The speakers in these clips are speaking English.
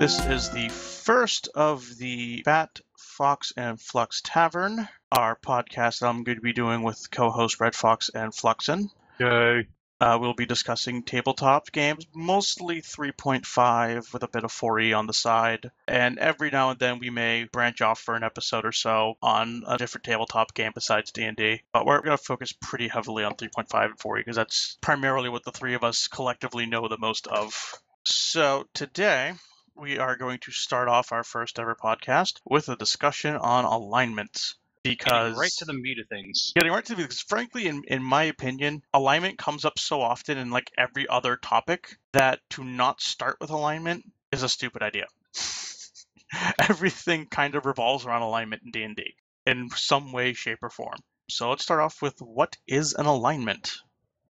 This is the first of the Fat, Fox, and Flux Tavern, our podcast that I'm going to be doing with co-host Red Fox and Fluxen. Yay. We'll be discussing tabletop games, mostly 3.5 with a bit of 4E on the side. And every now and then we may branch off for an episode or so on a different tabletop game besides D&D. But we're going to focus pretty heavily on 3.5 and 4E because that's primarily what the three of us collectively know the most of. So today we are going to start off our first ever podcast with a discussion on alignment. Getting right to the meat of things. Because frankly, in my opinion, alignment comes up so often in like every other topic that to not start with alignment is a stupid idea. Everything kind of revolves around alignment in D&D in some way, shape, or form. So let's start off with what is an alignment?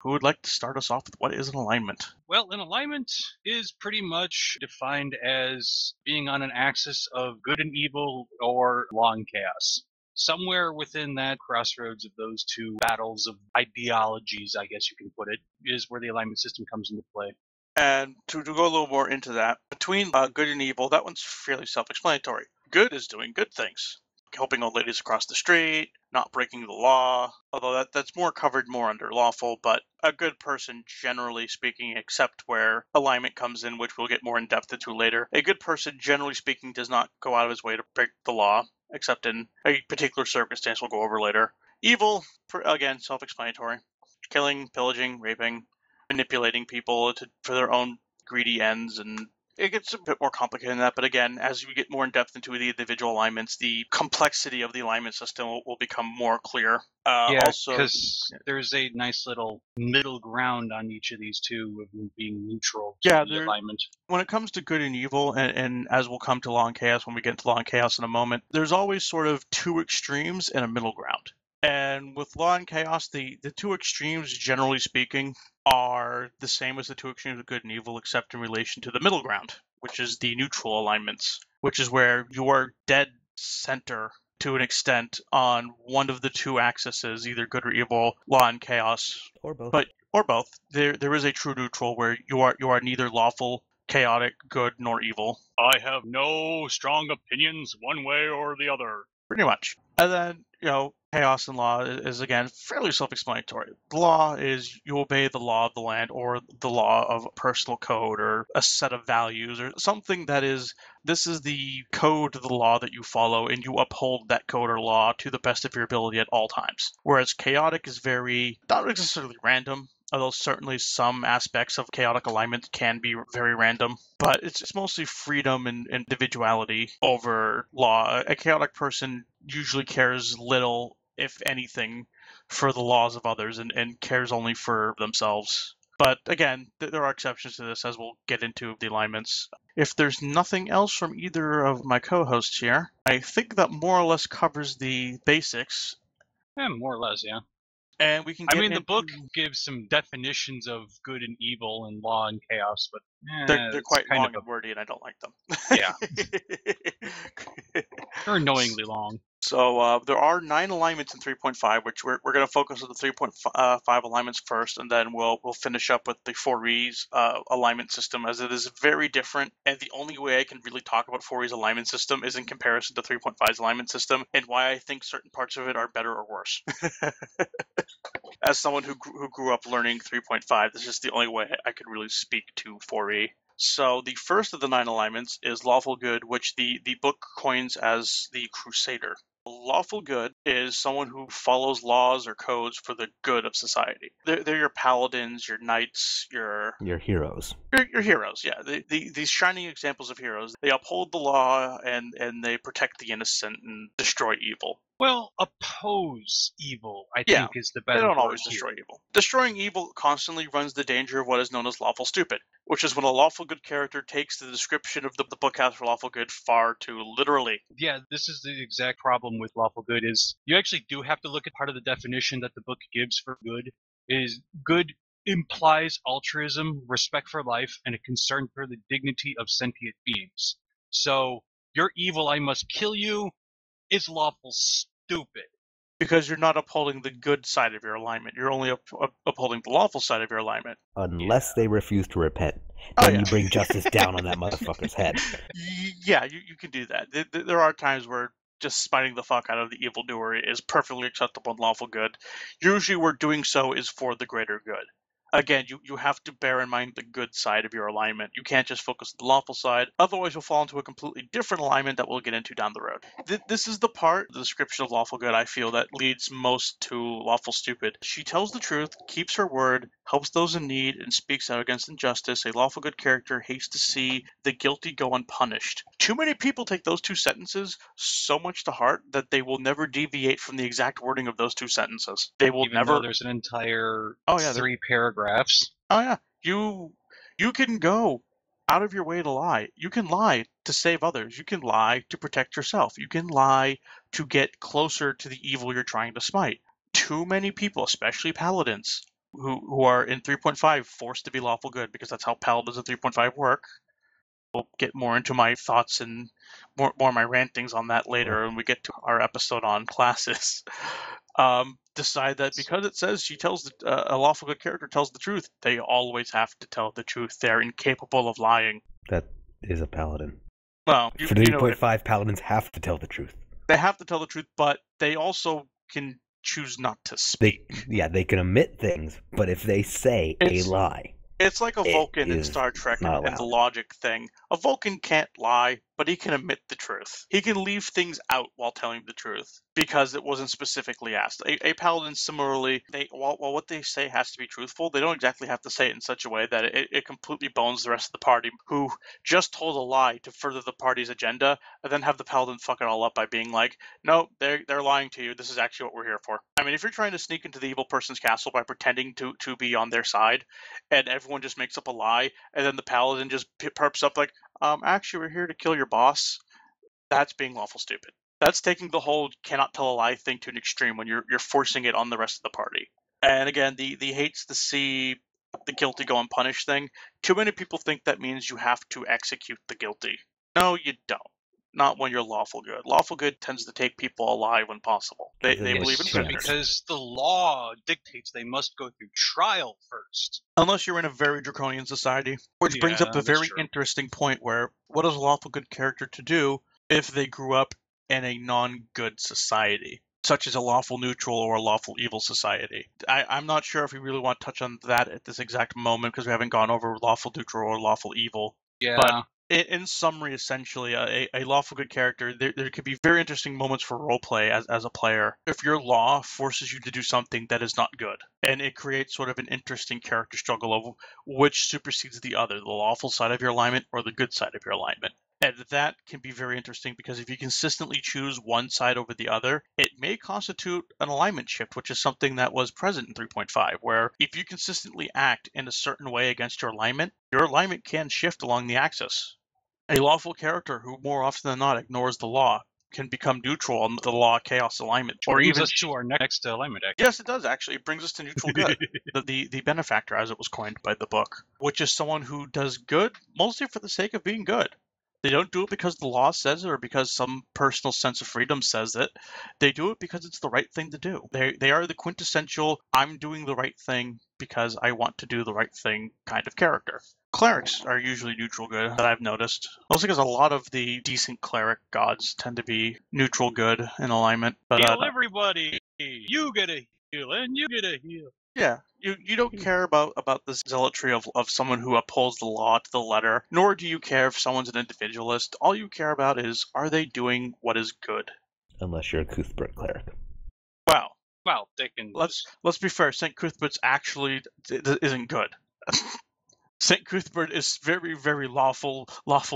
Who would like to start us off with what is an alignment? Well, an alignment is pretty much defined as being on an axis of good and evil or law and chaos. Somewhere within that crossroads of those two battles of ideologies, I guess you can put it, is where the alignment system comes into play. And to go a little more into that, between good and evil, that one's fairly self-explanatory. Good is doing good things. Helping old ladies across the street, not breaking the law, although that's more covered more under lawful, but a good person, generally speaking, except where alignment comes in, which we'll get more in-depth into later. A good person, generally speaking, does not go out of his way to break the law, except in a particular circumstance we'll go over later. Evil, again, self-explanatory. Killing, pillaging, raping, manipulating people for their own greedy ends, and it gets a bit more complicated than that, but again, as we get more in depth into the individual alignments, the complexity of the alignment system will become more clear. Because there's a nice little middle ground on each of these two of being neutral to the alignment. When it comes to good and evil, and as we'll come to law and chaos when we get into law and chaos in a moment, there's always sort of two extremes and a middle ground. And with law and chaos, the two extremes, generally speaking, are the same as the two extremes of good and evil, except in relation to the middle ground, which is the neutral alignments, which is where you are dead center to an extent on one of the two axes, either good or evil, law and chaos, or both. Or both. There is a true neutral where you are neither lawful, chaotic, good, nor evil. I have no strong opinions one way or the other. Pretty much. And then, chaos and law is again fairly self-explanatory. The law is you obey the law of the land or the law of a personal code or a set of values or something this is the code of the law that you follow and you uphold that code or law to the best of your ability at all times. Whereas chaotic is not necessarily random, although certainly some aspects of chaotic alignment can be very random. But it's mostly freedom and individuality over law. A chaotic person usually cares little, if anything, for the laws of others and cares only for themselves. But again, there are exceptions to this as we'll get into the alignments. If there's nothing else from either of my co-hosts here, I think that more or less covers the basics. More or less, yeah. And we can the book gives some definitions of good and evil and law and chaos, but they're quite long and wordy, and I don't like them. Yeah. They're annoyingly long. So there are 9 alignments in 3.5, which we're going to focus on the 3.5 alignments first, and then we'll finish up with the 4E's alignment system, as it is very different. And the only way I can really talk about 4E's alignment system is in comparison to 3.5's alignment system, and why I think certain parts of it are better or worse. As someone who grew up learning 3.5, this is the only way I could really speak to 4E. So the first of the 9 alignments is lawful good, which the book coins as the crusader. Lawful good is someone who follows laws or codes for the good of society. They're your paladins, your knights, your heroes. Your heroes, yeah. These shining examples of heroes. They uphold the law and they protect the innocent and destroy evil. Well, oppose evil, I think, is the better word. They don't always destroy evil. Destroying evil constantly runs the danger of what is known as lawful stupid, which is when a lawful good character takes the description of the book has for lawful good far too literally. Yeah, this is the exact problem with lawful good, is you actually do have to look at part of the definition that the book gives for good. Is good implies altruism, respect for life, and a concern for the dignity of sentient beings. So, you're evil, I must kill you, is lawful stupid. because you're not upholding the good side of your alignment. You're only upholding the lawful side of your alignment. Unless they refuse to repent. Oh, Then yeah. you bring justice down on that motherfucker's head. Yeah, you can do that. There are times where just spiting the fuck out of the evildoer is perfectly acceptable and lawful good. Usually where doing so is for the greater good. Again, you have to bear in mind the good side of your alignment. You can't just focus on the lawful side. Otherwise, you'll fall into a completely different alignment that we'll get into down the road. This is the part, the description of lawful good, I feel, that leads most to lawful stupid. She tells the truth, keeps her word, helps those in need, and speaks out against injustice. A lawful good character hates to see the guilty go unpunished. Too many people take those two sentences so much to heart that they will never deviate from the exact wording of those two sentences. They will Even never. though there's an entire Oh, yeah, 3 paragraphs. Oh yeah, you can go out of your way to lie. You can lie to save others. You can lie to protect yourself. You can lie to get closer to the evil you're trying to smite. Too many people, especially paladins, who are in 3.5 forced to be lawful good because that's how paladins in 3.5 work. We'll get more into my thoughts and more of my rantings on that later when we get to our episode on classes. Decide that because it says she tells a lawful good character tells the truth, they always have to tell the truth. They're incapable of lying. That is a paladin. Well, For 3.5, paladins have to tell the truth. They have to tell the truth, but they also can choose not to speak. They can omit things, but if they say a lie, it's like a Vulcan in Star Trek and the logic thing. A Vulcan can't lie, but he can omit the truth. He can leave things out while telling the truth because it wasn't specifically asked. A paladin, similarly, while what they say has to be truthful, they don't exactly have to say it in such a way that it completely bones the rest of the party who just told a lie to further the party's agenda, and then have the paladin fuck it all up by being like, no, they're lying to you. This is actually what we're here for. I mean, if you're trying to sneak into the evil person's castle by pretending to be on their side, and everyone just makes up a lie, and then the paladin just perps up like, actually, we're here to kill your boss. That's being lawful stupid. That's taking the whole cannot tell a lie thing to an extreme when you're forcing it on the rest of the party. And again, the hates to see the guilty go unpunished thing. Too many people think that means you have to execute the guilty. No, you don't. Not when you're lawful good. Lawful good tends to take people alive when possible. They believe in fairness. Because the law dictates they must go through trial first. Unless you're in a very draconian society. Which brings up a very interesting point where what is a lawful good character to do if they grew up in a non-good society, such as a lawful neutral or a lawful evil society? I'm not sure if we really want to touch on that at this exact moment because we haven't gone over lawful neutral or lawful evil. Yeah. But in summary, essentially, a lawful good character, there could be very interesting moments for roleplay as a player if your law forces you to do something that is not good. And it creates sort of an interesting character struggle of which supersedes the other, the lawful side of your alignment or the good side of your alignment. And that can be very interesting because if you consistently choose one side over the other, it may constitute an alignment shift, which is something that was present in 3.5, where if you consistently act in a certain way against your alignment can shift along the axis. A lawful character who more often than not ignores the law can become neutral on the law chaos alignment. Or even us to our next alignment act. Yes, it does actually. It brings us to neutral good. the benefactor, as it was coined by the book, which is someone who does good mostly for the sake of being good. They don't do it because the law says it or because some personal sense of freedom says it. They do it because it's the right thing to do. They are the quintessential, I'm doing the right thing because I want to do the right thing kind of character. Clerics are usually neutral good, that I've noticed. Mostly because a lot of the decent cleric gods tend to be neutral good in alignment. But, heal everybody! You get a heal, and you get a heal. Yeah, you don't care about the zealotry of someone who upholds the law to the letter, nor do you care if someone's an individualist. All you care about is, are they doing what is good? Unless you're a Cuthbert cleric. Well, they can. Let's be fair. St. Cuthbert's actually isn't good. St. Cuthbert is very, very lawful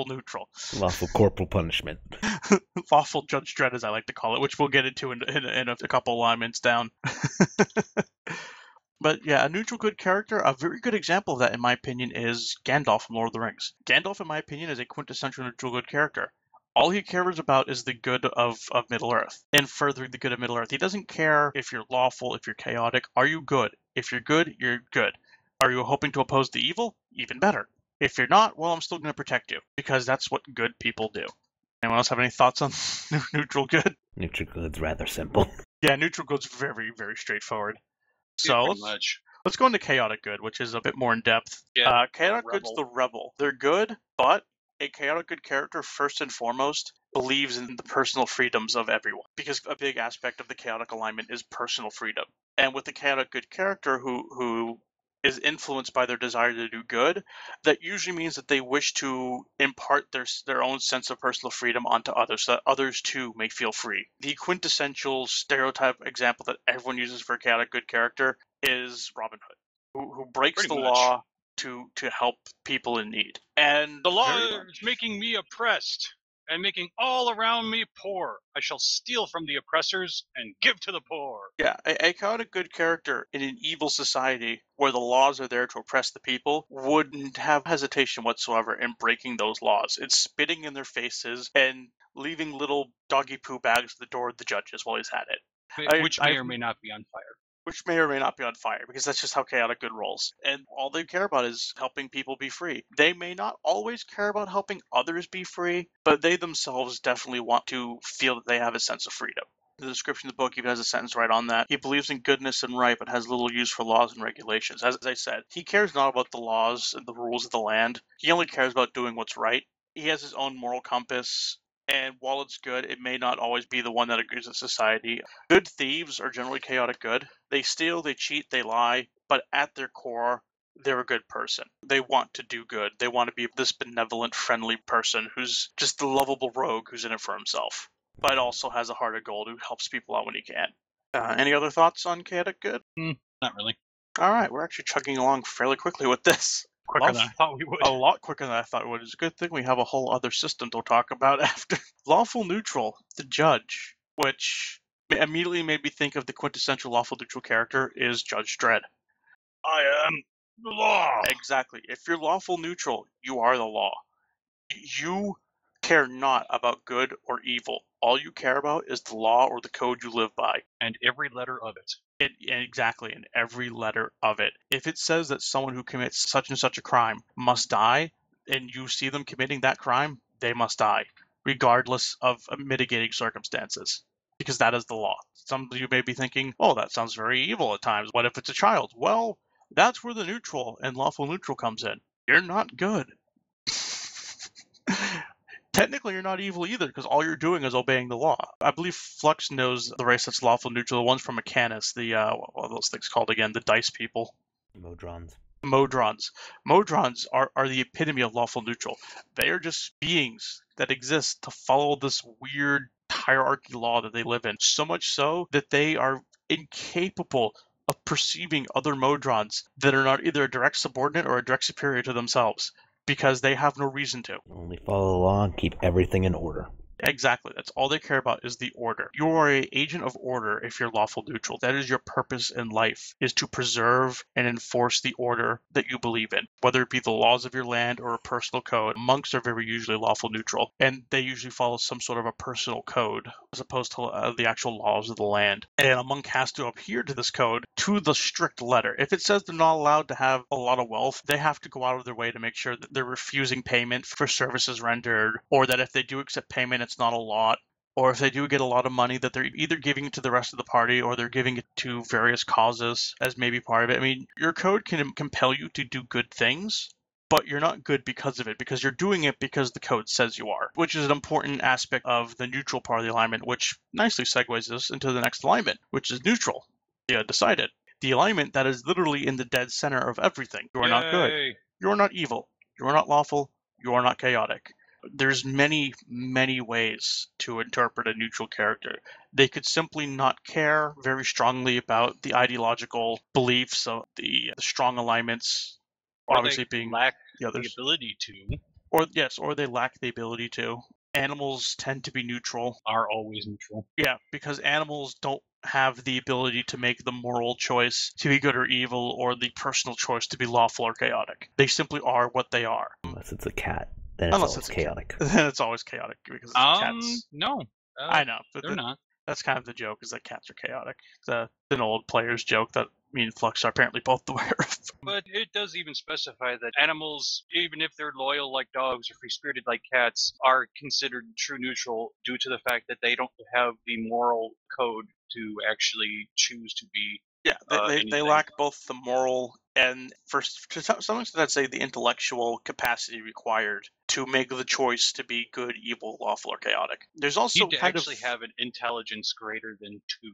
neutral. Lawful corporal punishment. Lawful Judge Dredd, as I like to call it, which we'll get into in a couple alignments down. But yeah, a neutral good character, a very good example of that, in my opinion, is Gandalf from Lord of the Rings. Gandalf, in my opinion, is a quintessential neutral good character. All he cares about is the good of Middle-earth and furthering the good of Middle-earth. He doesn't care if you're lawful, if you're chaotic. Are you good? If you're good, you're good. Are you hoping to oppose the evil? Even better. If you're not, well, I'm still going to protect you, because that's what good people do. Anyone else have any thoughts on neutral good? Neutral good's rather simple. Yeah, neutral good's very, very straightforward. Yeah, So pretty much. let's go into chaotic good, which is a bit more in depth. Yeah, Chaotic good's the rebel. They're good, but a chaotic good character, first and foremost, believes in the personal freedoms of everyone. Because a big aspect of the chaotic alignment is personal freedom. And with the chaotic good character who is influenced by their desire to do good, that usually means that they wish to impart their own sense of personal freedom onto others, so that others too may feel free. The quintessential stereotype example that everyone uses for a chaotic good character is Robin Hood, who breaks Pretty the much. law to help people in need. And the law is making me oppressed and making all around me poor. I shall steal from the oppressors and give to the poor. Yeah, a chaotic good character in an evil society where the laws are there to oppress the people wouldn't have hesitation whatsoever in breaking those laws. It's spitting in their faces and leaving little doggy poo bags at the door of the judges while he's at it. Which may or may not be on fire. Which may or may not be on fire, because that's just how chaotic good rolls. And all they care about is helping people be free. They may not always care about helping others be free, but they themselves definitely want to feel that they have a sense of freedom. The description of the book even has a sentence right on that. He believes in goodness and right, but has little use for laws and regulations. As I said, he cares not about the laws and the rules of the land. He only cares about doing what's right. He has his own moral compass, and while it's good, it may not always be the one that agrees with society. Good thieves are generally chaotic good. They steal, they cheat, they lie, but at their core, they're a good person. They want to do good. They want to be this benevolent, friendly person who's just the lovable rogue who's in it for himself, but also has a heart of gold who helps people out when he can. Any other thoughts on chaotic good? Not really. All right, we're actually chugging along fairly quickly with this. Quicker than I thought we would. A lot quicker than I thought it would. It's a good thing we have a whole other system to talk about after. Lawful neutral, the judge, which immediately made me think of the quintessential lawful neutral character is Judge Dredd. I am the law. Exactly. If you're lawful neutral, you are the law. You care not about good or evil. All you care about is the law or the code you live by. And every letter of it. Exactly, in every letter of it. If it says that someone who commits such and such a crime must die, and you see them committing that crime, they must die, regardless of mitigating circumstances, because that is the law. Some of you may be thinking, oh, that sounds very evil at times. What if it's a child? Well, that's where the neutral and lawful neutral comes in. You're not good. Technically, you're not evil either, because all you're doing is obeying the law. I believe Flux knows the race that's lawful neutral, the ones from Mechanus, what are those things called again? The dice people. Modrons. Modrons are the epitome of lawful neutral. They are just beings that exist to follow this weird hierarchy law that they live in. So much so that they are incapable of perceiving other Modrons that are not either a direct subordinate or a direct superior to themselves, because they have no reason to. Only follow the law and keep everything in order. Exactly. That's all they care about is the order. You are an agent of order if you're lawful neutral. That is your purpose in life, is to preserve and enforce the order that you believe in, whether it be the laws of your land or a personal code. Monks are very usually lawful neutral, and they usually follow some sort of a personal code as opposed to the actual laws of the land. And a monk has to adhere to this code to the strict letter. If it says they're not allowed to have a lot of wealth, they have to go out of their way to make sure that they're refusing payment for services rendered, or that if they do accept payment, it's not a lot, or if they do get a lot of money, that they're either giving it to the rest of the party or they're giving it to various causes as maybe part of it. I mean, your code can compel you to do good things, but you're not good because of it, because you're doing it because the code says you are, which is an important aspect of the neutral part of the alignment, which nicely segues us into the next alignment, which is neutral. Yeah, decided. The alignment that is literally in the dead center of everything. You are not good. You are not evil. You are not lawful. You are not chaotic. There's many, many ways to interpret a neutral character. They could simply not care very strongly about the ideological beliefs of the strong alignments, or obviously they being lack the others. The ability to. Or they lack the ability to. Animals tend to be neutral. Are always neutral. Yeah, because animals don't have the ability to make the moral choice to be good or evil, or the personal choice to be lawful or chaotic. They simply are what they are. Unless it's a cat, then it's always chaotic. Then it's always chaotic because it's cats. No. I know, but they're not. That's kind of the joke, is that cats are chaotic. It's an old player's joke that me and Flux are apparently both aware of. But it does even specify that animals, even if they're loyal like dogs or free-spirited like cats, are considered true neutral due to the fact that they don't have the moral code to actually choose to be. Yeah, they anything. lack both the moral and, to some extent, I'd say the intellectual capacity required to make the choice to be good, evil, lawful, or chaotic. There's also You need to actually have an intelligence greater than 2.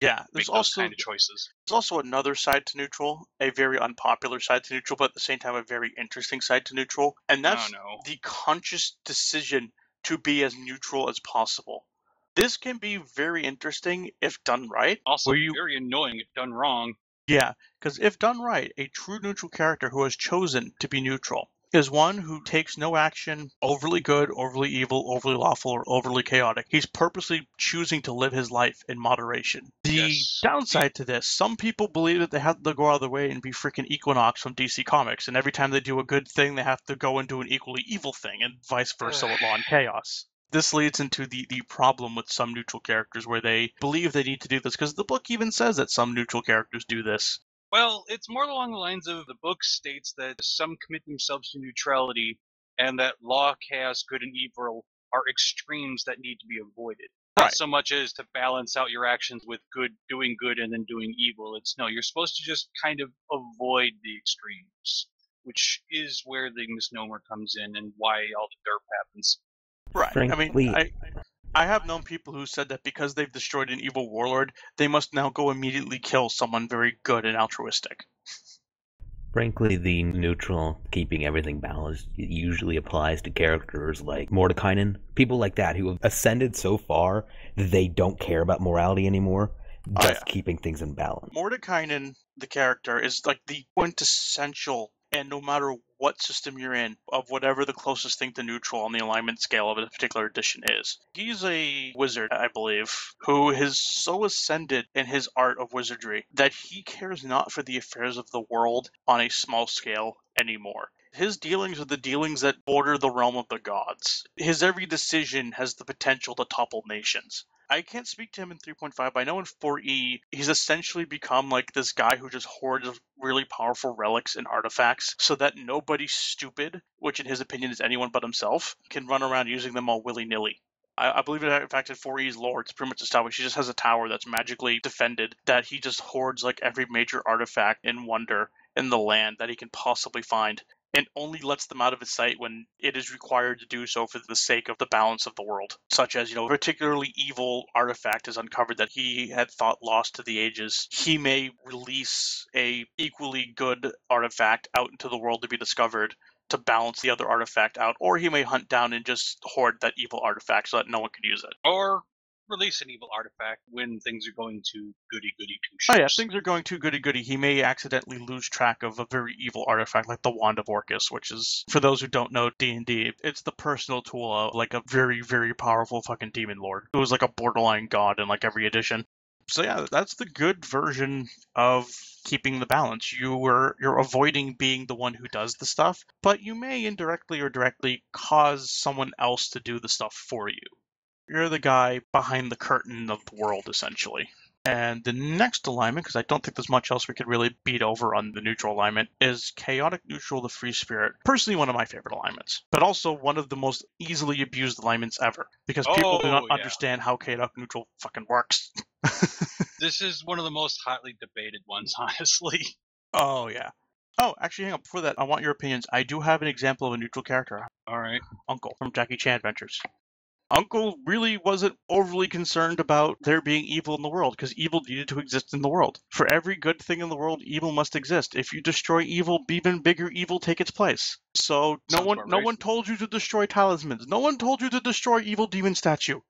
Yeah, make those kind of choices. There's also another side to neutral, a very unpopular side to neutral, but at the same time a very interesting side to neutral, and that's the conscious decision to be as neutral as possible. This can be very interesting if done right. Also very annoying if done wrong. Yeah, because if done right, a true neutral character who has chosen to be neutral is one who takes no action overly good, overly evil, overly lawful, or overly chaotic. He's purposely choosing to live his life in moderation. The downside to this, some people believe that they have to go out of their way and be freaking Equinox from DC Comics, and every time they do a good thing, they have to go and do an equally evil thing, and vice versa with Law and Chaos. This leads into the problem with some neutral characters where they believe they need to do this, because the book even says that some neutral characters do this. Well, it's more along the lines of the book states that some commit themselves to neutrality and that law, chaos, good, and evil are extremes that need to be avoided. Right. Not so much as to balance out your actions with doing good and then doing evil. It's no, you're supposed to just kind of avoid the extremes, which is where the misnomer comes in and why all the derp happens. Right. Frankly, I have known people who said that because they've destroyed an evil warlord, they must now go immediately kill someone very good and altruistic. Frankly, the neutral, keeping everything balanced, usually applies to characters like Mordekainen. People like that who have ascended so far that they don't care about morality anymore, just keeping things in balance. Mordekainen, the character, is like the quintessential, and no matter what system you're in, of whatever the closest thing to neutral on the alignment scale of a particular edition is. He's a wizard, I believe, who is so ascended in his art of wizardry that he cares not for the affairs of the world on a small scale anymore. His dealings are the dealings that border the realm of the gods. His every decision has the potential to topple nations. I can't speak to him in 3.5, but I know in 4E, he's essentially become like this guy who just hoards really powerful relics and artifacts so that nobody stupid, which in his opinion is anyone but himself, can run around using them all willy-nilly. I believe in fact in 4E's lore, it's pretty much established he just has a tower that's magically defended, that he just hoards like every major artifact and wonder in the land that he can possibly find, and only lets them out of his sight when it is required to do so for the sake of the balance of the world. Such as, a particularly evil artifact is uncovered that he had thought lost to the ages. He may release a equally good artifact out into the world to be discovered to balance the other artifact out, or he may hunt down and just hoard that evil artifact so that no one can use it. Or release an evil artifact when things are going too goody-goody two-shoes. Oh yeah, if things are going too goody-goody, he may accidentally lose track of a very evil artifact like the Wand of Orcus, which is, for those who don't know D&D, it's the personal tool of like a very, very powerful fucking demon lord who is like a borderline god in like every edition. So yeah, that's the good version of keeping the balance. You're avoiding being the one who does the stuff, but you may indirectly or directly cause someone else to do the stuff for you. You're the guy behind the curtain of the world, essentially. And the next alignment, because I don't think there's much else we could really beat over on the neutral alignment, is Chaotic Neutral, the Free Spirit. Personally, one of my favorite alignments, but also one of the most easily abused alignments ever, because people do not understand how Chaotic Neutral fucking works. This is one of the most hotly debated ones, honestly. Oh, yeah. Oh, actually, hang on. Before that, I want your opinions. I do have an example of a neutral character. All right. Uncle from Jackie Chan Adventures. Uncle really wasn't overly concerned about there being evil in the world, because evil needed to exist in the world. For every good thing in the world, evil must exist. If you destroy evil, even bigger evil take its place. So no one told you to destroy talismans. No one told you to destroy evil demon statue.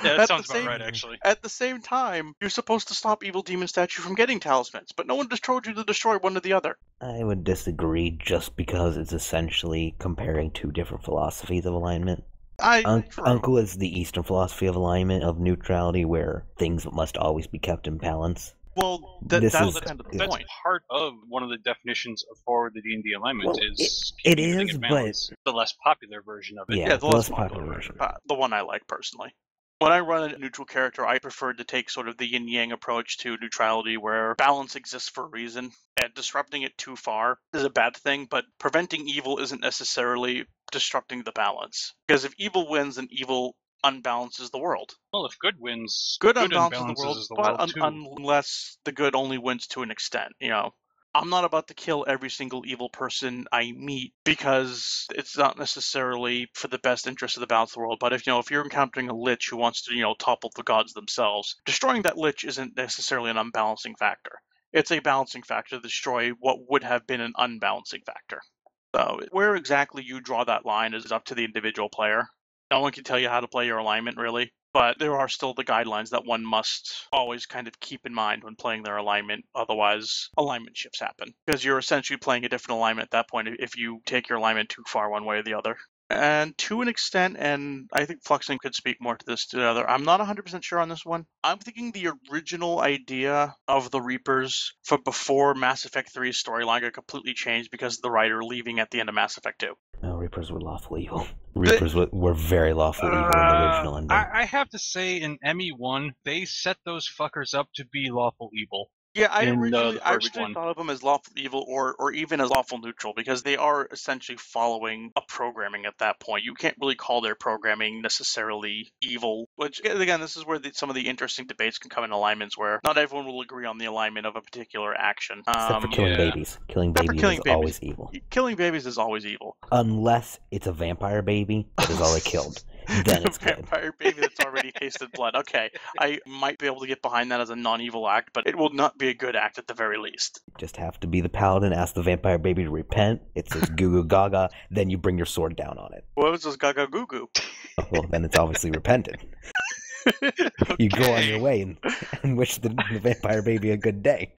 Yeah, that sounds about right, actually. At the same time, you're supposed to stop evil demon statue from getting talismans, but no one just told you to destroy one or the other. I would disagree just because it's essentially comparing two different philosophies of alignment. Uncle is the Eastern philosophy of alignment, of neutrality, where things must always be kept in balance. Well, that's kind of the point. That's part of one of the definitions for the D&D alignment is it is, but the less popular version of it. Yeah, the less popular version. The one I like personally. When I run a neutral character, I prefer to take sort of the yin-yang approach to neutrality, where balance exists for a reason, and disrupting it too far is a bad thing, but preventing evil isn't necessarily disrupting the balance. Because if evil wins, then evil unbalances the world. Well, if good wins, Good good unbalances the world, unbalances the but world too. unless the good only wins to an extent, I'm not about to kill every single evil person I meet because it's not necessarily for the best interest of the balance of the world. But if you're encountering a lich who wants to topple the gods themselves, destroying that lich isn't necessarily an unbalancing factor. It's a balancing factor to destroy what would have been an unbalancing factor. So where exactly you draw that line is up to the individual player. No one can tell you how to play your alignment, really. But there are still the guidelines that one must always kind of keep in mind when playing their alignment. Otherwise, alignment shifts happen. Because you're essentially playing a different alignment at that point if you take your alignment too far one way or the other. And to an extent, and I think Fluxing could speak more to this together, I'm not 100% sure on this one. I'm thinking the original idea of the Reapers for before Mass Effect 3's storyline got completely changed because of the writer leaving at the end of Mass Effect 2. No, Reapers were lawful evil. Reapers were very lawful evil in the original ending. I have to say, in ME1, they set those fuckers up to be lawful evil. Yeah, I in originally the first one. thought of them as lawful evil or even as lawful neutral because they are essentially following a programming at that point. You can't really call their programming necessarily evil, which, again, this is where some of the interesting debates can come in alignments where not everyone will agree on the alignment of a particular action. Except for killing babies. Killing babies is always evil. Killing babies is always evil. Unless it's a vampire baby that is already killed. Then it's good. Vampire baby that's already tasted blood. Okay, I might be able to get behind that as a non-evil act, but it will not be a good act at the very least. Just have to be the paladin, ask the vampire baby to repent. It says goo goo gaga, then you bring your sword down on it. What was this gaga goo goo? Well, then it's obviously repented. You go on your way and wish the vampire baby a good day.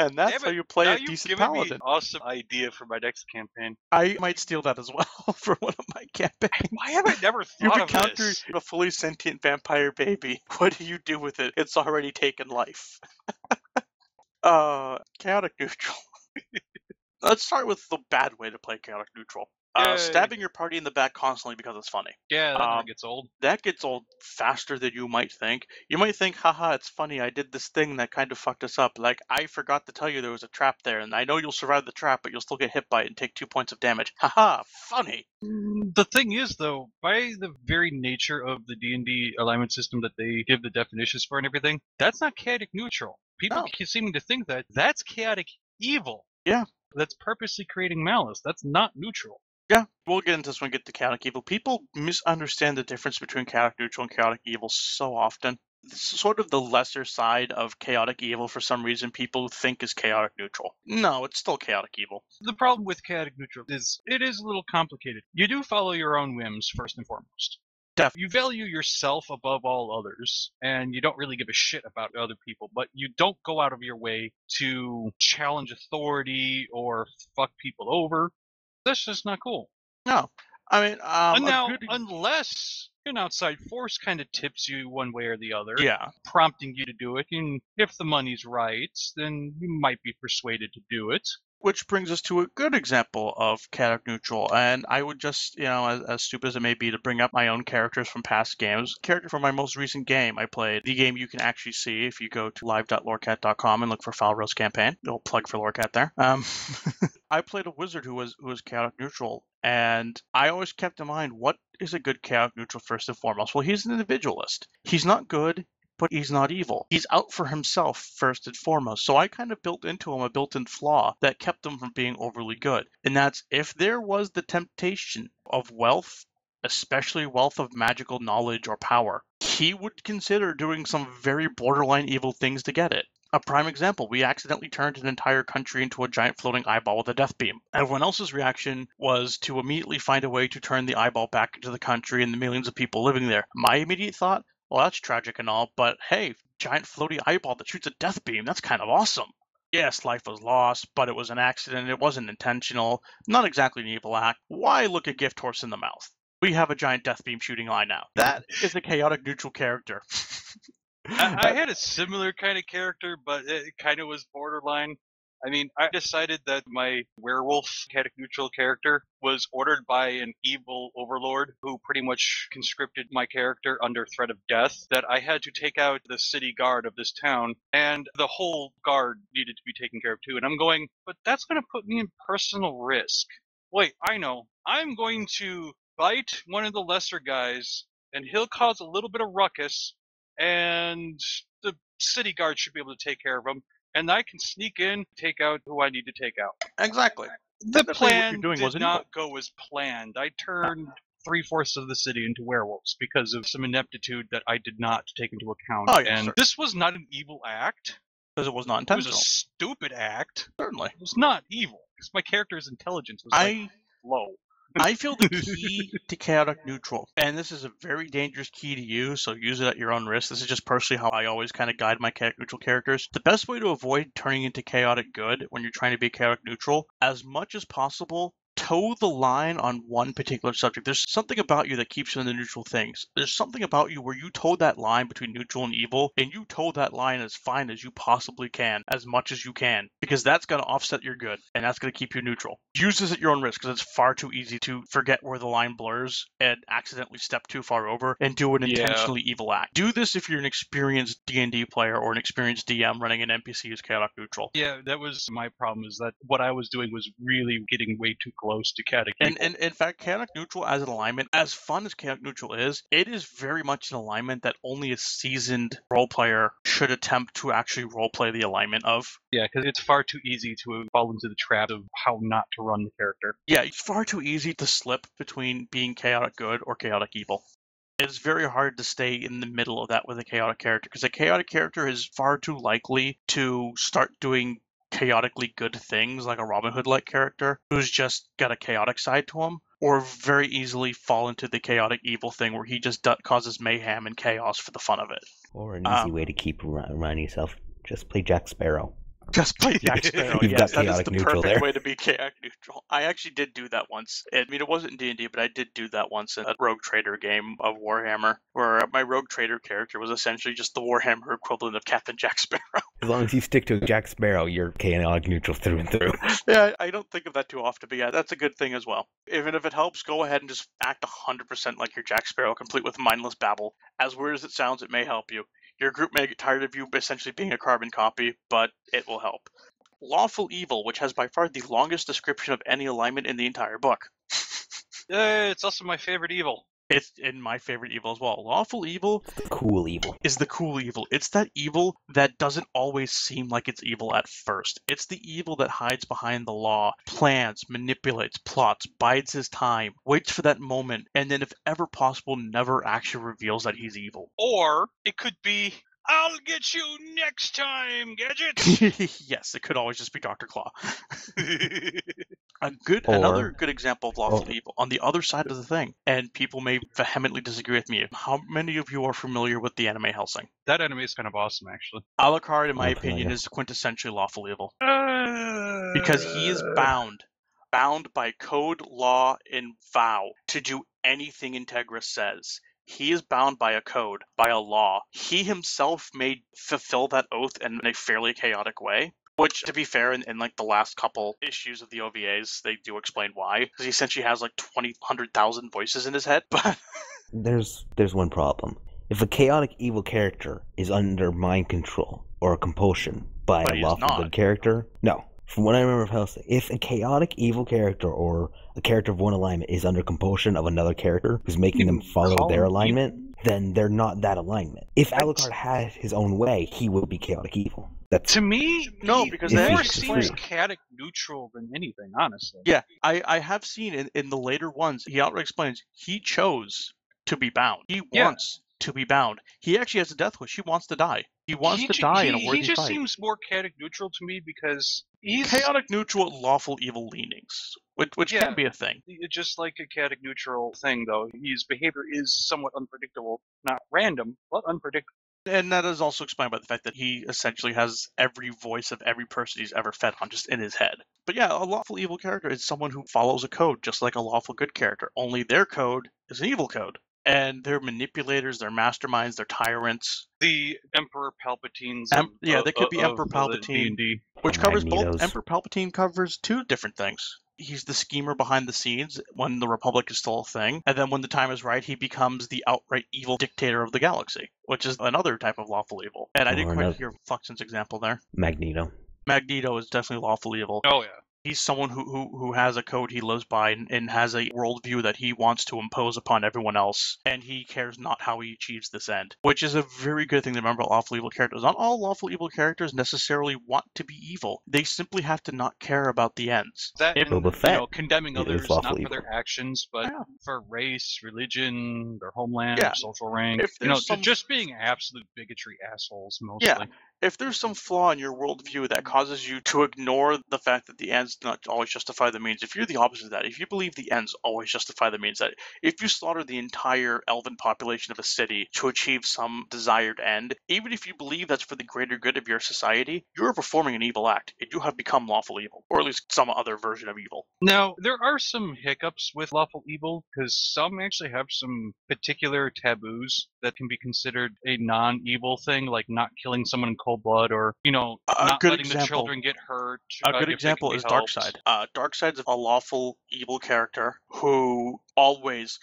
And that's how you play a decent paladin. Me an awesome idea for my next campaign. I might steal that as well for one of my campaigns. Why have I never thought of encounter this? a fully sentient vampire baby. What do you do with it? It's already taken life. Chaotic neutral. Let's start with the bad way to play chaotic neutral. Stabbing your party in the back constantly because it's funny. Yeah, that gets old. That gets old faster than you might think. You might think, haha, it's funny, I did this thing that kind of fucked us up. Like, I forgot to tell you there was a trap there, and I know you'll survive the trap, but you'll still get hit by it and take 2 points of damage. Haha, funny! The thing is, though, by the very nature of the D&D alignment system that they give the definitions for and everything, that's not chaotic neutral. People keep seeming to think that that's chaotic evil. Yeah. That's purposely creating malice. That's not neutral. Yeah, we'll get into this when we get to chaotic evil. People misunderstand the difference between chaotic neutral and chaotic evil so often. It's sort of the lesser side of chaotic evil for some reason people think is chaotic neutral. No, it's still chaotic evil. The problem with chaotic neutral is it is a little complicated. You do follow your own whims first and foremost. You value yourself above all others, and you don't really give a shit about other people, but you don't go out of your way to challenge authority or fuck people over. That's just not cool. No. I mean, unless an outside force kind of tips you one way or the other, prompting you to do it, and if the money's right, then you might be persuaded to do it. Which brings us to a good example of chaotic neutral, and I would just, as stupid as it may be, to bring up my own characters from past games. Character from my most recent game I played, the game you can actually see if you go to live.lorecat.com and look for Falro's campaign. Little plug for Lorecat there. I played a wizard who was chaotic neutral, and I always kept in mind, what is a good chaotic neutral first and foremost? Well, he's an individualist. He's not good, but he's not evil. He's out for himself first and foremost. So I kind of built into him a built-in flaw that kept him from being overly good. And that's if there was the temptation of wealth, especially wealth of magical knowledge or power, he would consider doing some very borderline evil things to get it. A prime example, we accidentally turned an entire country into a giant floating eyeball with a death beam. Everyone else's reaction was to immediately find a way to turn the eyeball back into the country and the millions of people living there. My immediate thought, well, that's tragic and all, but hey, giant floaty eyeball that shoots a death beam, that's kind of awesome. Yes, life was lost, but it was an accident, it wasn't intentional, not exactly an evil act. Why look a gift horse in the mouth? We have a giant death beam shooting eye now. That is a chaotic neutral character. I had a similar kind of character, but it kind of was borderline. I mean, I decided that my werewolf chaotic neutral character was ordered by an evil overlord who pretty much conscripted my character under threat of death, that I had to take out the city guard of this town, and the whole guard needed to be taken care of too. And I'm going, but that's going to put me in personal risk. Wait, I know. I'm going to bite one of the lesser guys, and he'll cause a little bit of ruckus, and the city guard should be able to take care of him. And I can sneak in, take out who I need to take out. Exactly. The Technically, what plan you're doing did wasn't not evil. go as planned. I turned 3/4 of the city into werewolves because of some ineptitude that I did not take into account. Oh, yeah, and sure. this was not an evil act. Because it was not It was a intentional. stupid act. Certainly. It was not evil because my character's intelligence was low. I feel the key to chaotic neutral, and this is a very dangerous key to use, so use it at your own risk. This is just personally how I always kind of guide my chaotic neutral characters. The best way to avoid turning into chaotic good when you're trying to be chaotic neutral, as much as possible, toe the line on one particular subject. There's something about you that keeps you in the neutral things. There's something about you where you toe that line between neutral and evil, and you toe that line as fine as you possibly can, as much as you can, because that's going to offset your good, and that's going to keep you neutral. Use this at your own risk, because it's far too easy to forget where the line blurs and accidentally step too far over and do an intentionally evil act. Do this if you're an experienced D&D player or an experienced DM running an NPC as chaotic neutral. Yeah, that was my problem, is that what I was doing was really getting way too close to chaotic evil. And in fact, chaotic neutral as an alignment, as fun as chaotic neutral is, it is very much an alignment that only a seasoned role player should attempt to actually roleplay the alignment of. Yeah, because it's far too easy to fall into the trap of how not to run the character. Yeah, it's far too easy to slip between being chaotic good or chaotic evil. It's very hard to stay in the middle of that with a chaotic character, because a chaotic character is far too likely to start doing chaotically good things like a Robin Hood-like character who's just got a chaotic side to him, or very easily fall into the chaotic evil thing where he just causes mayhem and chaos for the fun of it. Or an easy way to keep reminding yourself, just play Jack Sparrow. Just play Jack Sparrow. You've Yes, got that is chaotic the neutral perfect there. way to be chaotic neutral. I actually did do that once. I mean, it wasn't in D&D, but I did do that once in a Rogue Trader game of Warhammer, where my Rogue Trader character was essentially just the Warhammer equivalent of Captain Jack Sparrow. As long as you stick to Jack Sparrow, you're chaotic neutral through and through. Yeah, I don't think of that too often, but yeah, that's a good thing as well. Even if it helps, go ahead and just act 100% like your Jack Sparrow, complete with mindless babble. As weird as it sounds, it may help you. Your group may get tired of you essentially being a carbon copy, but it will help. Lawful Evil, which has by far the longest description of any alignment in the entire book. It's also my favorite evil. It's in my favorite evil as well. Lawful Evil The cool evil. is the cool evil. It's that evil that doesn't always seem like it's evil at first. It's the evil that hides behind the law, plans, manipulates, plots, bides his time, waits for that moment, and then if ever possible, never actually reveals that he's evil. Or it could be, I'll get you next time, Gadget! Yes, it could always just be Dr. Claw. Or- Another good example of Lawful Evil, on the other side of the thing, and people may vehemently disagree with me, how many of you are familiar with the anime Hellsing? That anime is kind of awesome, actually. Alucard, in my I'm opinion, familiar. is quintessentially Lawful Evil. Because he is bound by code, law, and vow to do anything Integris says. He is bound by a code, by a law. He himself may fulfill that oath in a fairly chaotic way. Which, to be fair, in like the last couple issues of the OVAs, they do explain why. Because he essentially has like 100,000 voices in his head. But There's one problem. If a chaotic evil character is under mind control or compulsion by But a he is lawful not. good character, no. From what I remember of Hellsing, if a chaotic evil character or a character of one alignment is under compulsion of another character who's making them follow call their him alignment, then they're not that alignment. If Right. Alucard had his own way, he would be chaotic evil. That's To me, No, he because they more actually seems explain. chaotic neutral than anything, honestly. yeah, I have seen in the later ones, he outright explains he chose to be bound. He Yeah. wants to be bound. He actually has a death wish. He wants to die. He wants to die in a worthy He just fight. seems more chaotic neutral to me because he's Chaotic neutral, lawful evil leanings, which Yeah. can be a thing. just like a chaotic neutral thing, though. His behavior is somewhat unpredictable. Not random, but unpredictable. And that is also explained by the fact that he essentially has every voice of every person he's ever fed on just in his head. But yeah, a lawful evil character is someone who follows a code, just like a lawful good character. Only their code is an evil code. And they're manipulators, they're masterminds, they're tyrants. The Emperor Palpatines. They could be Emperor of Palpatine. D&D. Which covers both. Magneto's. Emperor Palpatine covers two different things. He's the schemer behind the scenes when the Republic is still a thing, and then when the time is right, he becomes the outright evil dictator of the galaxy, which is another type of lawful evil. And I didn't quite hear Fluxion's example there. Magneto. Magneto is definitely lawful evil. Oh, yeah. He's someone who has a code he lives by and has a worldview that he wants to impose upon everyone else, and he cares not how he achieves this end, which is a very good thing to remember about lawful evil characters. Not all lawful evil characters necessarily want to be evil. They simply have to not care about the ends. That and, Boba Fett condemning others lawful not for evil. their actions, but Yeah. for race, religion, their homeland, Yeah. social rank. If there's Just being absolute bigotry assholes, mostly. Yeah. If there's some flaw in your worldview that causes you to ignore the fact that the ends do not always justify the means, if you're the opposite of that, if you believe the ends always justify the means, that if you slaughter the entire elven population of a city to achieve some desired end, even if you believe that's for the greater good of your society, you're performing an evil act, and you have become lawful evil, or at least some other version of evil. Now, there are some hiccups with lawful evil, because some actually have some particular taboos that can be considered a non-evil thing, like not killing someone in cold blood, or, not letting the children get hurt. A good example is Darkseid. Darkseid's a lawful evil character who always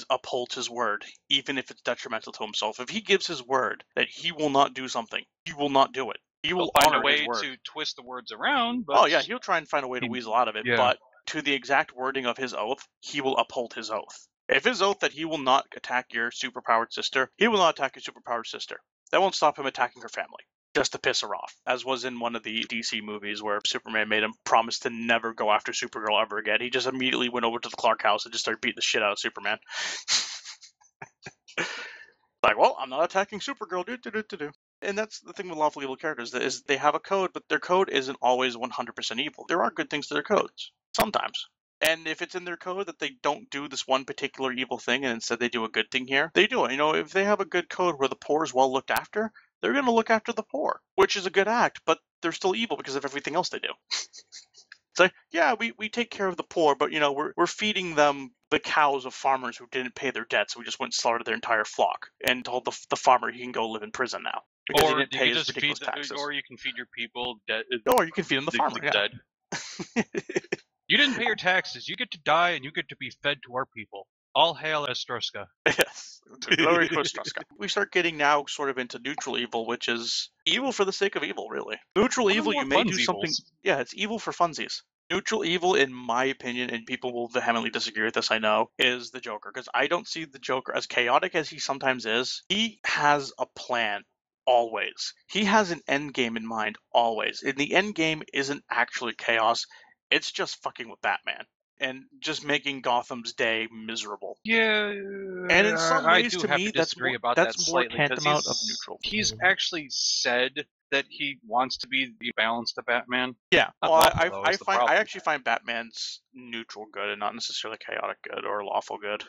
upholds his word, even if it's detrimental to himself. If he gives his word that he will not do something, he will not do it. He will find honor a way his word. to twist the words around. But oh yeah, he'll try and find a way to weasel out of it, yeah. but to the exact wording of his oath, he will uphold his oath. If his oath that he will not attack your superpowered sister, he will not attack your superpowered sister. That won't stop him attacking her family, just to piss her off, as was in one of the DC movies where Superman made him promise to never go after Supergirl ever again. He just immediately went over to the Clark house and just started beating the shit out of Superman. Like, well, I'm not attacking Supergirl. And that's the thing with lawful evil characters, is they have a code, but their code isn't always 100% evil. There are good things to their codes, sometimes. And if it's in their code that they don't do this one particular evil thing and instead they do a good thing here, they do it. If they have a good code where the poor is well looked after, they're going to look after the poor, which is a good act, but they're still evil because of everything else they do. So, yeah, we take care of the poor, but, we're feeding them the cows of farmers who didn't pay their debts. We just went and slaughtered their entire flock and told the farmer he can go live in prison now because he didn't pay his ridiculous taxes. Or you can feed your people dead. Or you can feed them the farmer, dead. You didn't pay your taxes. You get to die, and you get to be fed to our people. All hail Estruska. Yes. Glory to Estruska. We start getting now sort of into neutral evil, which is evil for the sake of evil, really. Neutral evil, you may do something... Yeah, it's evil for funsies. Neutral evil, in my opinion, and people will vehemently disagree with this, I know, is the Joker. Because I don't see the Joker, as chaotic as he sometimes is, he has a plan. Always. He has an end game in mind, always. And the end game isn't actually chaos. It's just fucking with Batman and just making Gotham's day miserable. Yeah, and in some ways, to me, that's more tantamount of neutral. He's actually said that he wants to be the balance to Batman. Yeah, well, I actually find Batman's neutral good and not necessarily chaotic good or lawful good.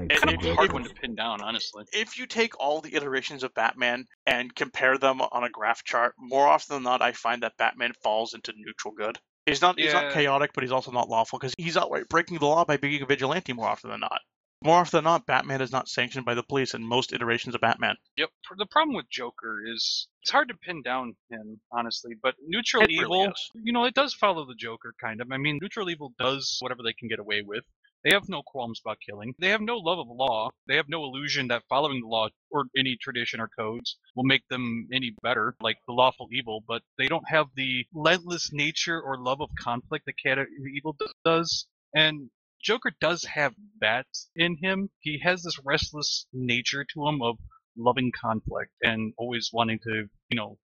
It's kind of a hard one to pin down, honestly. If you take all the iterations of Batman and compare them on a graph chart, more often than not, I find that Batman falls into neutral good. He's not chaotic, but he's also not lawful, because he's outright breaking the law by being a vigilante more often than not. More often than not, Batman is not sanctioned by the police in most iterations of Batman. Yep. The problem with Joker is it's hard to pin down him, honestly, but neutral evil, really it does follow the Joker, kind of. I mean, neutral evil does whatever they can get away with. They have no qualms about killing. They have no love of law. They have no illusion that following the law or any tradition or codes will make them any better, like the lawful evil, but they don't have the relentless nature or love of conflict that chaotic evil does. And Joker does have that in him. He has this restless nature to him of loving conflict and always wanting to,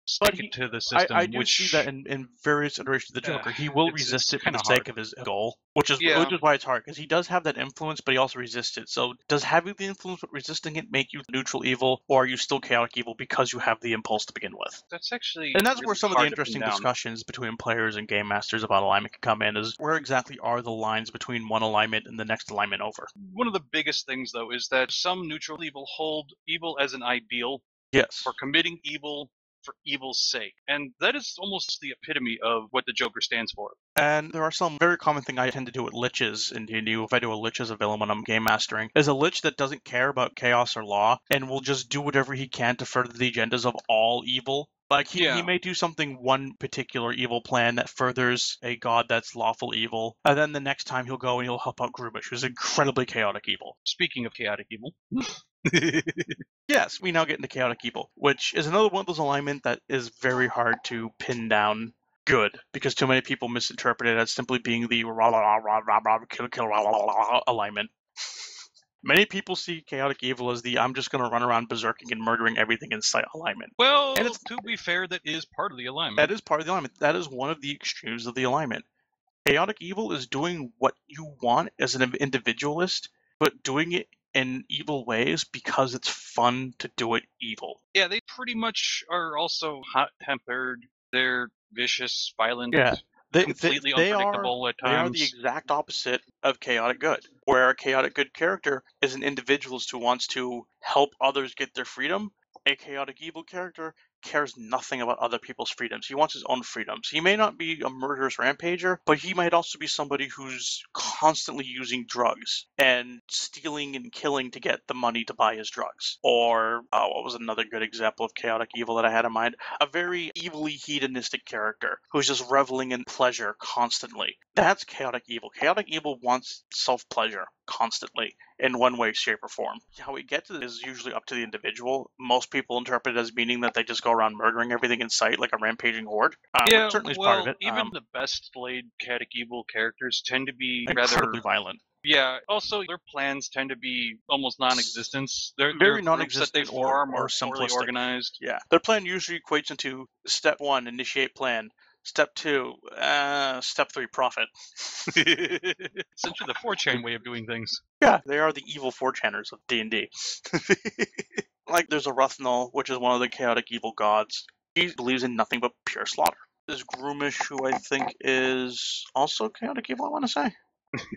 stick it to the system. I do see that in various iterations of the Joker. He will resist it for the sake of his goal, which is why it's hard, because he does have that influence, but he also resists it. So does having the influence but resisting it make you neutral evil, or are you still chaotic evil because you have the impulse to begin with? That's actually And that's really where some of hard the to interesting pin down. discussions between players and game masters about alignment can come in, is where exactly are the lines between one alignment and the next alignment over? One of the biggest things, though, is that some neutral evil hold evil as an ideal. Yes. For committing evil for evil's sake. And that is almost the epitome of what the Joker stands for. And there are some very common thing I tend to do with liches in D&D. If I do a lich as a villain when I'm game mastering, is a lich that doesn't care about chaos or law and will just do whatever he can to further the agendas of all evil, Like, he Yeah. may do one particular evil plan that furthers a god that's lawful evil, and then the next time he'll go and he'll help out Grubish, who's incredibly chaotic evil. Speaking of chaotic evil. Yes, we now get into chaotic evil, which is another one of those alignment that is very hard to pin down good, because too many people misinterpret it as simply being the kill alignment. Many people see chaotic evil as the I'm just going to run around berserking and murdering everything in sight alignment. Well, And it's, to be fair, that is part of the alignment. that is part of the alignment. That is one of the extremes of the alignment. Chaotic evil is doing what you want as an individualist, but doing it in evil ways because it's fun to do it evil. Yeah, they pretty much are also hot-tempered. They're vicious, violent, Yeah. completely unpredictable at times. They are the exact opposite of chaotic good, where a chaotic good character is an individualist who wants to help others get their freedom. A chaotic evil character cares nothing about other people's freedoms. He wants his own freedoms. He may not be a murderous rampager, but he might also be somebody who's constantly using drugs and stealing and killing to get the money to buy his drugs. Or, what was another good example of chaotic evil that I had in mind? A very evilly hedonistic character who's just reveling in pleasure constantly. That's chaotic evil. Chaotic evil wants self-pleasure constantly in one way, shape, or form. How we get to this is usually up to the individual. Most people interpret it as meaning that they just go around murdering everything in sight like a rampaging horde. Yeah, which certainly is well, part of it. Even the best laid chaotic evil characters tend to be incredibly rather violent. Yeah, also their plans tend to be almost non-existent. They're Very groups non-existent that they form or are poorly simplistic. organized. Yeah, their plan usually equates into step 1, initiate plan. Step 2, step 3, profit. Essentially the 4chan way of doing things. Yeah, they are the evil 4chaners of D&D. Like, there's a Ruthnul, which is one of the chaotic evil gods. He believes in nothing but pure slaughter. There's Groomish, who I think is also chaotic evil, I want to say.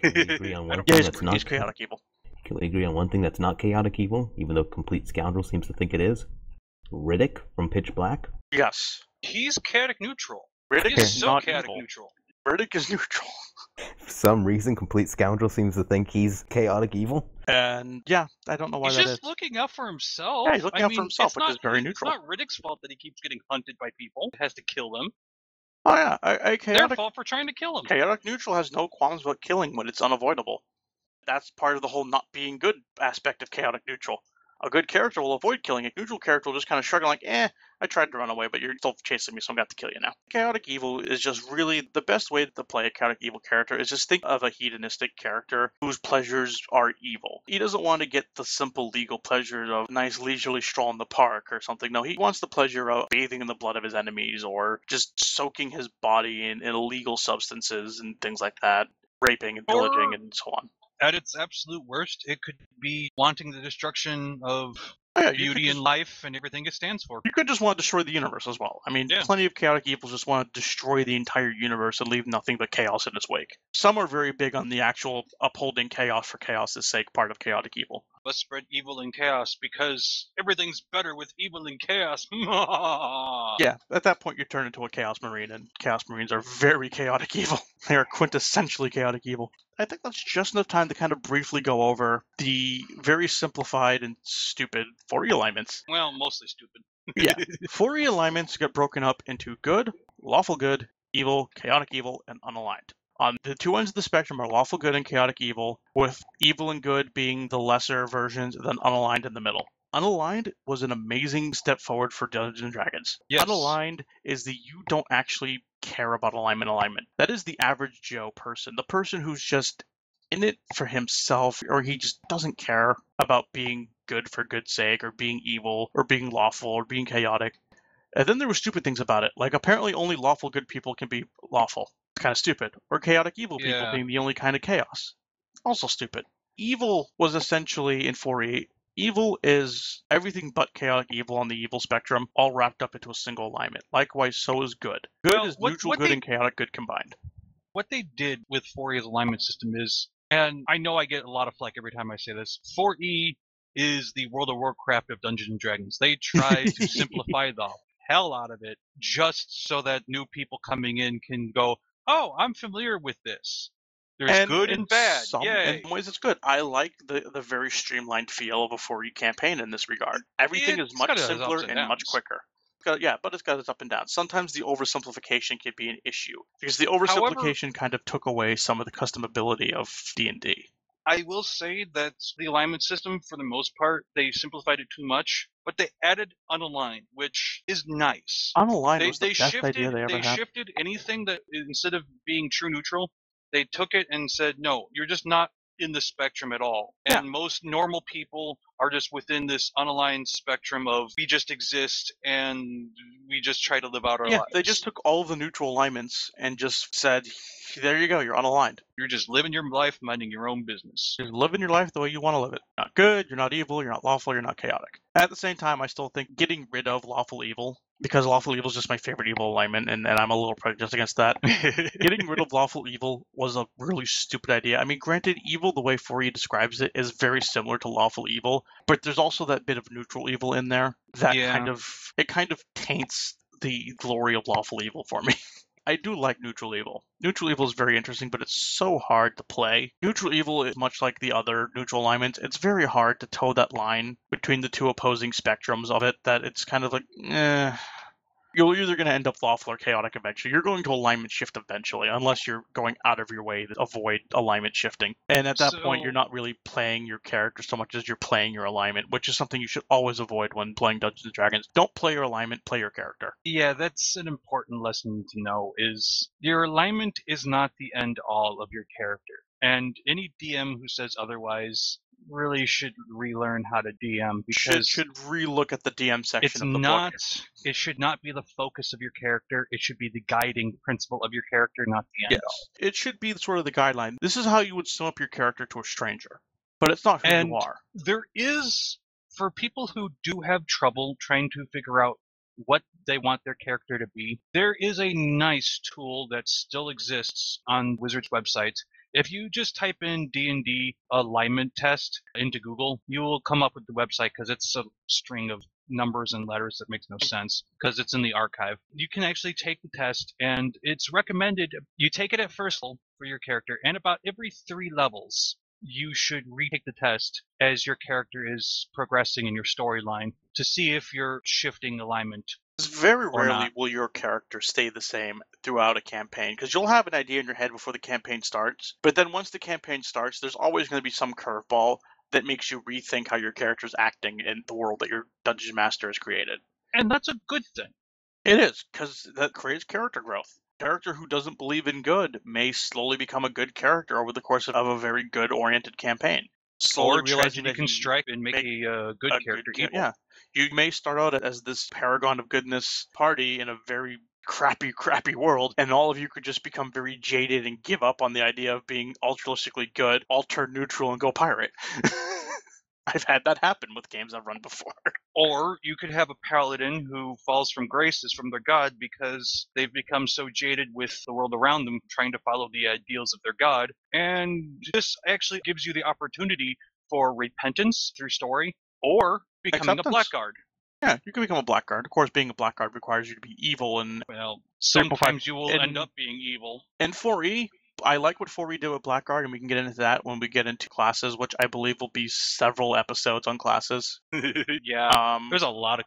Can we agree on one Yeah, thing he's that's not chaotic evil. Can we agree on one thing that's not chaotic evil, even though Complete Scoundrel seems to think it is? Riddick from Pitch Black? Yes. He's chaotic neutral. Riddick He's is so not chaotic evil. neutral. Riddick is neutral. For some reason, Complete Scoundrel seems to think he's chaotic evil. And yeah, I don't know why He's that just is. looking out for himself. Yeah, he's looking out for himself, which is very neutral. It's not Riddick's fault that he keeps getting hunted by people. He has to kill them. Oh yeah, Their fault for trying to kill him. Chaotic neutral has no qualms about killing when it's unavoidable. That's part of the whole not being good aspect of chaotic neutral. A good character will avoid killing. A neutral character will just kind of shrug like, I tried to run away, but you're still chasing me, so I'm going to have to kill you now. Chaotic evil is just really the best way to play a chaotic evil character is just think of a hedonistic character whose pleasures are evil. He doesn't want to get the simple legal pleasure of a nice leisurely stroll in the park or something. No, he wants the pleasure of bathing in the blood of his enemies or just soaking his body in illegal substances and things like that, raping and pillaging and so on. At its absolute worst, it could be wanting the destruction of beauty in life and everything it stands for. You could just want to destroy the universe as well. I mean, plenty of chaotic evils just want to destroy the entire universe and leave nothing but chaos in its wake. Some are very big on the actual upholding chaos for chaos's sake part of chaotic evil. Let's spread evil and chaos because everything's better with evil and chaos. Yeah, at that point you turn into a Chaos Marine, and Chaos Marines are very chaotic evil. They are quintessentially chaotic evil. I think that's just enough time to kind of briefly go over the very simplified and stupid 4E alignments. Well, mostly stupid. Yeah. 4E alignments get broken up into good, lawful good, evil, chaotic evil, and unaligned. On the two ends of the spectrum are lawful good and chaotic evil, with evil and good being the lesser versions, and then unaligned in the middle. Unaligned was an amazing step forward for Dungeons & Dragons. Yes. Unaligned is the you don't actually care about alignment. That is the average Joe person, the person who's just in it for himself, or he just doesn't care about being good for good's sake, or being evil, or being lawful, or being chaotic. And then there were stupid things about it, like apparently only lawful good people can be lawful. Kind of stupid. Or chaotic evil people being the only kind of chaos. Also stupid. Evil was essentially in 4E. Evil is everything but chaotic evil on the evil spectrum, all wrapped up into a single alignment. Likewise, so is good. Good is neutral good and chaotic good combined. What they did with 4E's alignment system is, and I know I get a lot of flack every time I say this, 4E is the World of Warcraft of Dungeons & Dragons. They tried to simplify the hell out of it just so that new people coming in can go, oh, I'm familiar with this. There's good and bad. Yay. In some ways, it's good. I like the very streamlined feel of a 4E campaign in this regard. Everything is much simpler and much quicker. But it's got its up and downs. Sometimes the oversimplification can be an issue because the oversimplification kind of took away some of the customability of D&D. I will say that the alignment system, for the most part, they simplified it too much, but they added unaligned, which is nice. Unaligned was the best idea they ever had. They shifted anything that, instead of being true neutral, they took it and said, no, you're just not in the spectrum at all. And most normal people are just within this unaligned spectrum of we just exist and we just try to live out our lives. They just took all of the neutral alignments and just said, there you go, you're unaligned. You're just living your life, minding your own business. You're living your life the way you want to live it. You're not good, you're not evil, you're not lawful, you're not chaotic. At the same time, I still think getting rid of Lawful Evil, because Lawful Evil is just my favorite evil alignment, and I'm a little prejudiced against that. Getting rid of Lawful Evil was a really stupid idea. I mean, granted, evil, the way 4E describes it, is very similar to Lawful Evil, but there's also that bit of neutral evil in there that kind of taints the glory of Lawful Evil for me. I do like Neutral Evil. Neutral Evil is very interesting, but it's so hard to play. Neutral Evil is much like the other neutral alignments. It's very hard to toe that line between the two opposing spectrums of it, that it's kind of like, you're either going to end up lawful or chaotic eventually. You're going to alignment shift eventually, unless you're going out of your way to avoid alignment shifting. And at that point, you're not really playing your character so much as you're playing your alignment, which is something you should always avoid when playing Dungeons & Dragons. Don't play your alignment, play your character. Yeah, that's an important lesson to know, is your alignment is not the end-all of your character. And any DM who says otherwise really should relearn how to DM, because should relook at the DM section of the book. It should not be the focus of your character. It should be the guiding principle of your character, not the end all. It should be sort of the guideline. This is how you would sum up your character to a stranger, but it's not who you are. There is, for people who do have trouble trying to figure out what they want their character to be, there is a nice tool that still exists on Wizards' website. If you just type in D&D alignment test into Google, you will come up with the website, because it's a string of numbers and letters that makes no sense, because it's in the archive. You can actually take the test, and it's recommended you take it at first level for your character, and about every 3 levels, you should retake the test as your character is progressing in your storyline to see if you're shifting alignment. Very rarely will your character stay the same throughout a campaign, because you'll have an idea in your head before the campaign starts, but then once the campaign starts, there's always going to be some curveball that makes you rethink how your character's acting in the world that your Dungeon Master has created. And that's a good thing. It is, because that creates character growth. A character who doesn't believe in good may slowly become a good character over the course of a very good-oriented campaign. Or tragedy can strike and make a good character evil. Yeah. You may start out as this paragon of goodness party in a very crappy world, and all of you could just become very jaded and give up on the idea of being altruistically good, all turn neutral, and go pirate. I've had that happen with games I've run before. Or you could have a paladin who falls from graces from their god because they've become so jaded with the world around them, trying to follow the ideals of their god. And this actually gives you the opportunity for repentance through story, or becoming a blackguard. Yeah, you can become a blackguard. Of course, being a blackguard requires you to be evil, and sometimes you will end up being evil. In 4E, I like what 4E did with blackguard, and we can get into that when we get into classes, which I believe will be several episodes on classes. Yeah, there's a lot of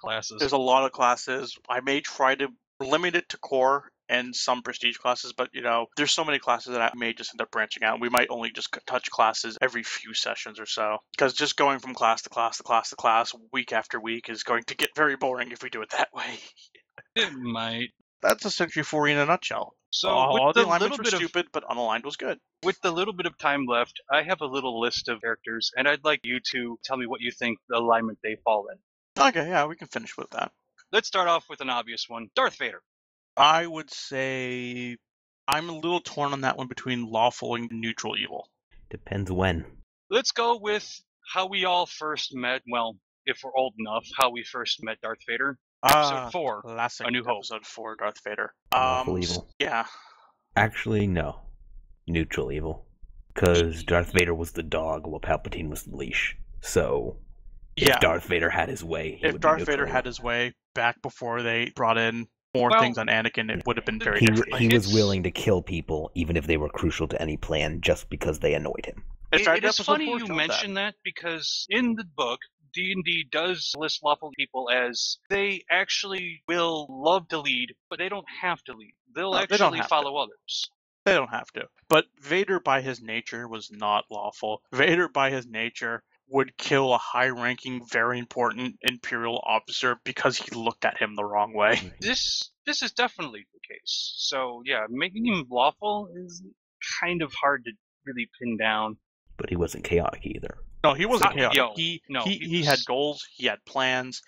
classes. I may try to limit it to core and some prestige classes, but there's so many classes that I may just end up branching out. We might only just touch classes every few sessions or so, because just going from class to class to class to class week after week is going to get very boring if we do it that way. It might. That's essentially 4E in a nutshell. So all the alignments were stupid, but unaligned was good. With the little bit of time left, I have a little list of characters, and I'd like you to tell me what you think the alignment they fall in. Okay, yeah, we can finish with that. Let's start off with an obvious one. Darth Vader. I would say I'm a little torn on that one between lawful and neutral evil. Depends when. Let's go with how we all first met, well, if we're old enough, how we first met Darth Vader. Episode 4, classic A New Hope. Episode 4, Darth Vader. Lawful evil. Yeah. Actually, no. Neutral evil. Because Darth Vader was the dog while Palpatine was the leash. So, if Darth Vader had his way, if Darth Vader had his way back before they brought in more things on Anakin, it would have been very different. He was willing to kill people, even if they were crucial to any plan, just because they annoyed him. It is funny you mention that, because in the book, D&D does list lawful people as they actually will love to lead, but they don't have to lead. They'll No, they don't actually have to. follow others. They don't have to. But Vader, by his nature, was not lawful. Vader, by his nature, would kill a high-ranking, very important Imperial officer because he looked at him the wrong way. This is definitely the case. So yeah, making him lawful is kind of hard to really pin down. But he wasn't chaotic either. No, he wasn't chaotic. He He had goals. He had plans.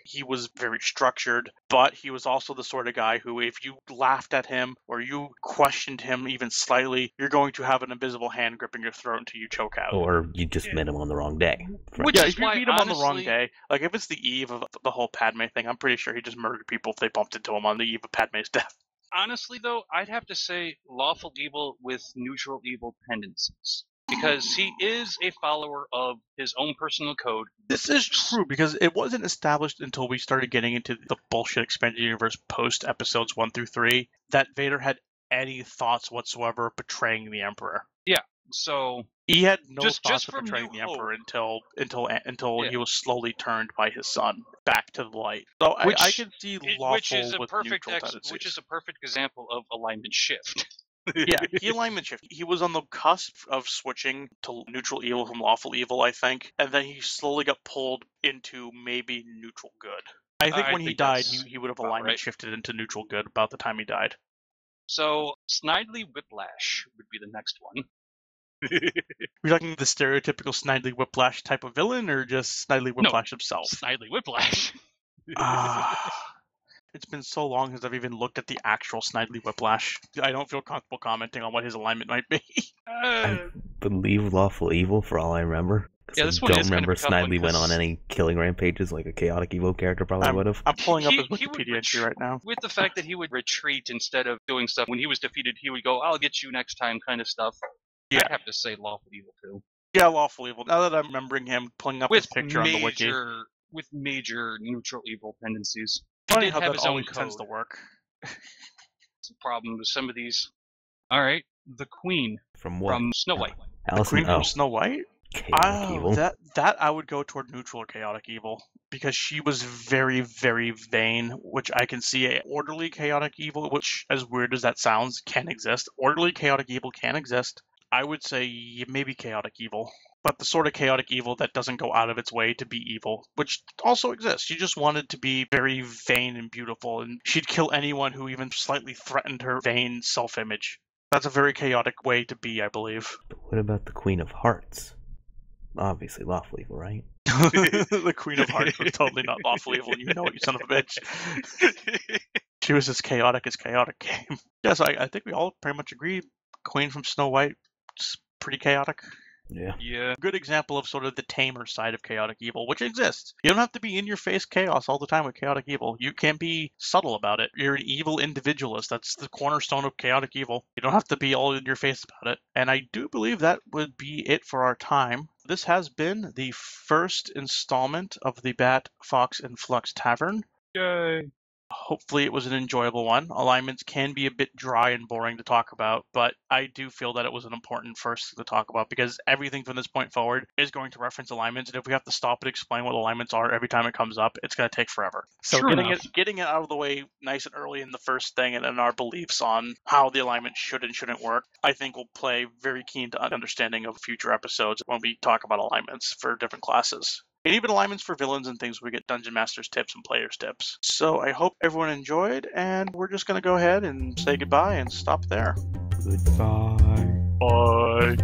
He was very structured, but he was also the sort of guy who, if you laughed at him or you questioned him even slightly, you're going to have an invisible hand gripping your throat until you choke out. Or you just met him on the wrong day. Which is if you why, meet him on the wrong honestly, day, like if it's the eve of the whole Padme thing, I'm pretty sure he just murdered people if they bumped into him on the eve of Padme's death. honestly, though, I'd have to say lawful evil with neutral evil tendencies. Because he is a follower of his own personal code. This is true, because it wasn't established until we started getting into the bullshit expanded universe post episodes 1 through 3 that Vader had any thoughts whatsoever of betraying the Emperor. Yeah, so he had no just thoughts of from betraying New the Emperor Hope. until Yeah. he was slowly turned by his son back to the light. So I can see lawful which is a with perfect neutral tendencies. which is a perfect example of alignment shift. Yeah, he alignment shift. He was on the cusp of switching to neutral evil from lawful evil, I think, and then he slowly got pulled into maybe neutral good. I think when he died, he would have alignment shifted into neutral good about the time he died. So, Snidely Whiplash would be the next one. You're talking the stereotypical Snidely Whiplash type of villain, or just Snidely Whiplash himself? Snidely Whiplash. It's been so long since I've even looked at the actual Snidely Whiplash. I don't feel comfortable commenting on what his alignment might be. I believe Lawful Evil, for all I remember. Yeah, this I one don't is remember kind of a tough one, Snidely went on any killing rampages like a chaotic evil character probably would have. I'm pulling up his He would Wikipedia entry right now. With the fact that he would retreat instead of doing stuff. When he was defeated, he would go, "I'll get you next time," kind of stuff. Yeah. I'd have to say Lawful Evil too. Yeah, Lawful Evil. Now that I'm remembering him, pulling up his picture on the wiki. With major neutral evil tendencies. Funny He did how have that his own always code. tends to work. It's a problem with some of these. All right, the Queen From what? from Snow White. The Queen from Snow White? Chaotic evil. That I would go toward neutral or chaotic evil, because she was very, very vain, which I can see a orderly chaotic evil, which, as weird as that sounds, can exist. Orderly chaotic evil can exist. I would say maybe chaotic evil, but the sort of chaotic evil that doesn't go out of its way to be evil, which also exists. She just wanted to be very vain and beautiful, and she'd kill anyone who even slightly threatened her vain self-image. That's a very chaotic way to be, I believe. But what about the Queen of Hearts? Obviously Lawful Evil, right? The Queen of Hearts was totally not lawful evil, and you know it, you son of a bitch. She was as chaotic game. Yes, I think we all pretty much agree. Queen from Snow White, just pretty chaotic. Yeah. Good example of sort of the tamer side of chaotic evil, which exists. You don't have to be in your face chaos all the time with chaotic evil. You can be subtle about it. You're an evil individualist. That's the cornerstone of chaotic evil. You don't have to be all in your face about it. And I do believe that would be it for our time. This has been the first installment of the Bat, Fox, and Flux Tavern. Yay. Hopefully it was an enjoyable one. Alignments can be a bit dry and boring to talk about, but I do feel that it was an important first to talk about, because everything from this point forward is going to reference alignments, and if we have to stop and explain what alignments are every time it comes up, it's going to take forever. So getting it out of the way nice and early in the first thing, and then our beliefs on how the alignment should and shouldn't work, I think will play very keen to understanding of future episodes when we talk about alignments for different classes. And even alignments for villains and things, we get Dungeon Master's tips and players' tips. So I hope everyone enjoyed, and we're just going to go ahead and say goodbye and stop there. Goodbye. Bye.